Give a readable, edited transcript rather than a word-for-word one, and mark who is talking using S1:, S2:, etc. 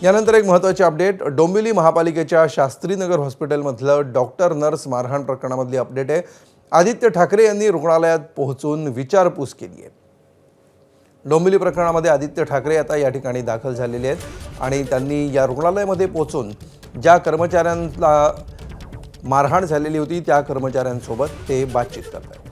S1: यानंतर एक महत्त्वाची अपडेट डोंबिवली महापालिकेच्या शास्त्रीनगर हॉस्पिटलमधलं डॉक्टर नर्स मारहाण प्रकरणामधली अपडेट आहे। आदित्य ठाकरे यांनी रुग्णालयात पोहोचून विचारपूस केली आहे। डोंबिवली प्रकरणामध्ये आदित्य ठाकरे आता या ठिकाणी दाखल झालेले आहेत आणि त्यांनी या रुग्णालयामध्ये पोहोचून ज्या कर्मचाऱ्यांना मारहाण झालेली होती त्या कर्मचाऱ्यांसोबत ते बातचीत करत आहेत।